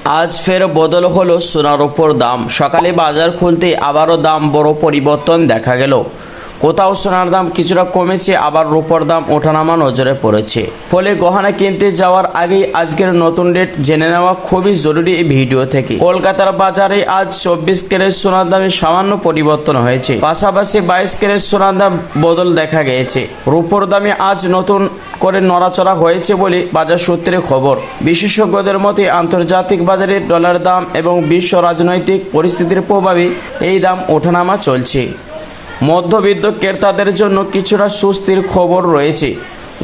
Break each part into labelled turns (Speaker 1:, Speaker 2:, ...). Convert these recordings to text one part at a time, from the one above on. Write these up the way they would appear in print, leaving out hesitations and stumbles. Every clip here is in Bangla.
Speaker 1: আজ ফের বদল হলো সোনার উপর দাম। সকালে বাজার খুলতে আবারও দাম বড় পরিবর্তন দেখা গেল। কোথাও সোনার দাম কিছুটা কমেছে, আবার রূপোর দাম ওঠানামা নজরে পড়েছে। ফলে গহনা কিনতে যাওয়ার আগেই আজকের নতুন রেট জেনে নেওয়া খুবই জরুরি এই ভিডিও থেকে। কলকাতার বাজারে আজ 24 ক্যারেট সোনার দামে সামান্য পরিবর্তন হয়েছে, পাশাপাশি 22 ক্যারেট সোনার দাম বদল দেখা গিয়েছে। রূপোর দামে আজ নতুন করে নড়াচড়া হয়েছে বলে বাজার সূত্রে খবর। বিশেষজ্ঞদের মতে আন্তর্জাতিক বাজারে ডলার দাম এবং বিশ্ব রাজনৈতিক পরিস্থিতির প্রভাবে এই দাম ওঠানামা চলছে। মধ্যবিত্ত ক্রেতাদের জন্য কিছুটা স্বস্তির খবর রয়েছে।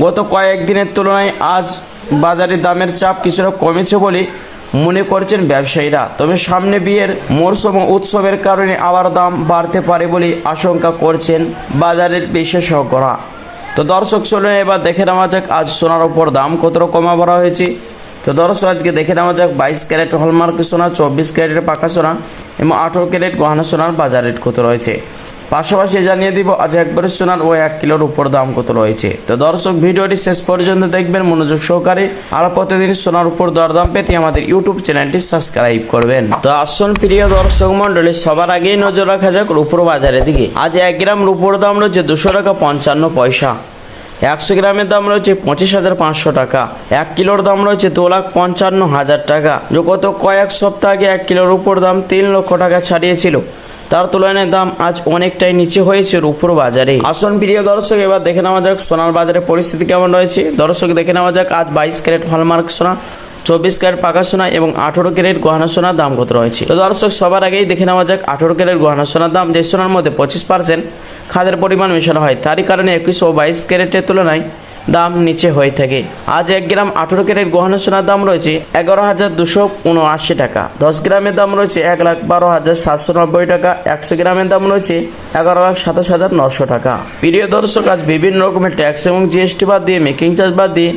Speaker 1: গত কয়েকদিনের তুলনায় আজ বাজারে দামের চাপ কিছুটা কমেছে বলে মনে করছেন ব্যবসায়ীরা। তবে সামনে বিয়ের মরশুম ও উৎসবের কারণে আবার দাম বাড়তে পারে বলে আশঙ্কা করছেন বাজারের বিশেষজ্ঞরা। তো দর্শক, চলুন এবার দেখে নেওয়া যাক আজ সোনার উপর দাম কতটা কমা বলা হয়েছে। তো দর্শক, আজকে দেখে নেওয়া যাক 22 ক্যারেট হলমার্ক সোনা, 24 ক্যারেটের পাকা সোনা এবং 18 ক্যারেট গহনা সোনার বাজার রেট কত রয়েছে। পাশাপাশি জানিয়ে দিব আজ একবারের সোনার ও 1 কিলোর উপর দাম কত রয়েছে। তো দর্শক, ভিডিওটি শেষ পর্যন্ত দেখবেন মনোযোগ সহকারে। আর প্রতিদিন সোনার উপর দরদাম পেতে আমাদের ইউটিউব চ্যানেলটি সাবস্ক্রাইব করবেন। তো আসুন প্রিয় দর্শক মন্ডলী, সবার আগেই নজর রাখা যাক রূপোর বাজারের দিকে। আজ 1 গ্রাম রূপোর দাম রয়েছে 200 টাকা 55 পয়সা। 100 গ্রামের দাম রয়েছে 25,500 টাকা। 1 কিলোর দাম রয়েছে 2,55,000 টাকা। গত কয়েক সপ্তাহ আগে 1 কিলোর উপর দাম 3 লক্ষ টাকা ছাড়িয়েছিল। তার তুলনায় দাম আজ অনেকটাই নিচে হয়েছে রূপোর বাজারে। আসুন প্রিয় দর্শক, এবার দেখে নেওয়া যাক সোনার বাজারের পরিস্থিতি কেমন রয়েছে। দর্শক, দেখে নেওয়া যাক আজ 22 ক্যারেট হলমার্ক সোনা, 24 ক্যারেট পাকা সোনা এবং 18 ক্যারেট গহনা সোনার দাম কত রয়েছে। তো দর্শক, সবার আগেই দেখে নেওয়া যাক 18 ক্যারেট গহনা সোনার দাম, যে সোনার মধ্যে 25% খাদের পরিমাণ মেশানো হয়, তারই কারণে 21 ও 22 ক্যারেটের তুলনায় দাম নিচে হয়ে থাকে। আজ 1 গ্রাম 18 ক্যারেট গহনা সোনার দাম রয়েছে 11,279 টাকা। 10 গ্রামের দাম রয়েছে 1,12,790 টাকা। 100 গ্রামের দাম রয়েছে 11,27,900 টাকা। প্রিয় দর্শক, আজ বিভিন্ন রকমের ট্যাক্স এবং জিএসটি বাদ দিয়ে, মেকিং চার্জ বাদ দিয়ে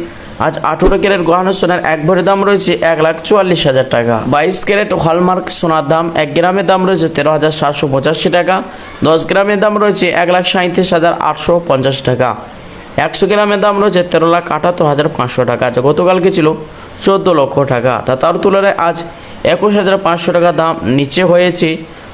Speaker 1: আজ 18 ক্যারেট গহনা সোনার 1 ভরি দাম রয়েছে 1,44,000 টাকা। 22 ক্যারেট হলমার্ক সোনার দাম 1 গ্রামের দাম রয়েছে 13,785 টাকা। 10 গ্রামের দাম রয়েছে 1,37,850 টাকা। 100 গ্রামের দাম রয়েছে 13,78,500 টাকা। যা গতকালকে ছিল 14 লক্ষ টাকা। তার তুলনায় আজ 21,500 টাকা দাম নিচে হয়েছে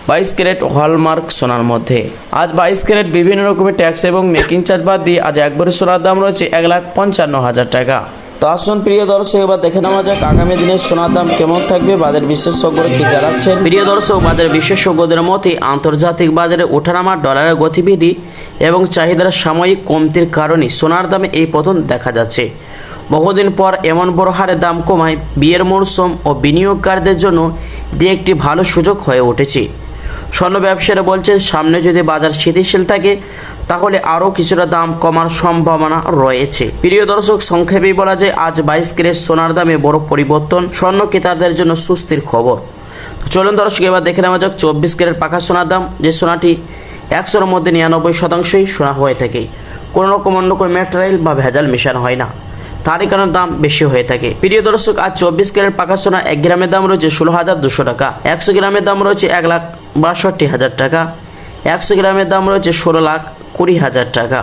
Speaker 1: 22 ক্যারেট হলমার্ক সোনার মধ্যে। আজ 22 ক্যারেট বিভিন্ন রকমের ট্যাক্স এবং মেকিং চার্জ বাদ দিয়ে আজ একবারে সোনার দাম রয়েছে 1,55,000 টাকা। তো আসুন প্রিয় দর্শক, এবার দেখে নেওয়া যাক আগামী দিনের সোনার দাম কেমন থাকবে বাজার বিশেষজ্ঞরা কি জানাচ্ছেন। প্রিয় দর্শক, বাজার বিশেষজ্ঞদের মতে আন্তর্জাতিক বাজারে ওঠানামা, ডলারের গতিবিধি এবং চাহিদার সাময়িক কমতির কারণে সোনার দামে এই পতন দেখা যাচ্ছে। বহুদিন পর এমন বড় হারে দাম কমায় বিয়ের মরশুম ও বিনিয়োগকারীদের জন্য এটি একটি ভালো সুযোগ হয়ে উঠেছে। স্বর্ণ ব্যবসায়ীরা বলছেন, সামনে যদি বাজার স্থিতিশীল থাকে তাহলে আরও কিছুটা দাম কমার সম্ভাবনা রয়েছে। প্রিয় দর্শক, সংক্ষেপেই বলা যায় আজ 22 ক্যারেট সোনার দামে বড় পরিবর্তন, স্বর্ণ ক্রেতাদের জন্য স্বস্তির খবর। চলুন দর্শক, এবার দেখে নেওয়া যাক 24 ক্যারেট পাকা সোনার দাম, যে সোনাটি 100-র মধ্যে 99%ই সোনা হয়ে থাকে। কোনো রকম অন্য কোনো ম্যাটেরিয়াল বা ভেজাল মেশানো হয় না, তারই কারণে দাম বেশি হয়ে থাকে। প্রিয় দর্শক, আজ 24 ক্যারেট পাকা সোনা 1 গ্রামের দাম রয়েছে 16,200 টাকা। 100 গ্রামের দাম রয়েছে 1,62,000 টাকা। 100 গ্রামের দাম রয়েছে 16,20,000 টাকা।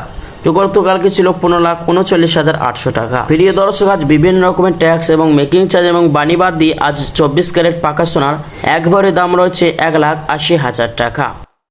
Speaker 1: গতকালকে ছিল 15,39,800 টাকা। প্রিয় দর্শক, আজ বিভিন্ন রকমের ট্যাক্স এবং মেকিং চার্জ এবং বাণী বাদ দিয়ে আজ 24 ক্যারেট পাকা সোনার 1 ভরি দাম রয়েছে 1,80,000 টাকা।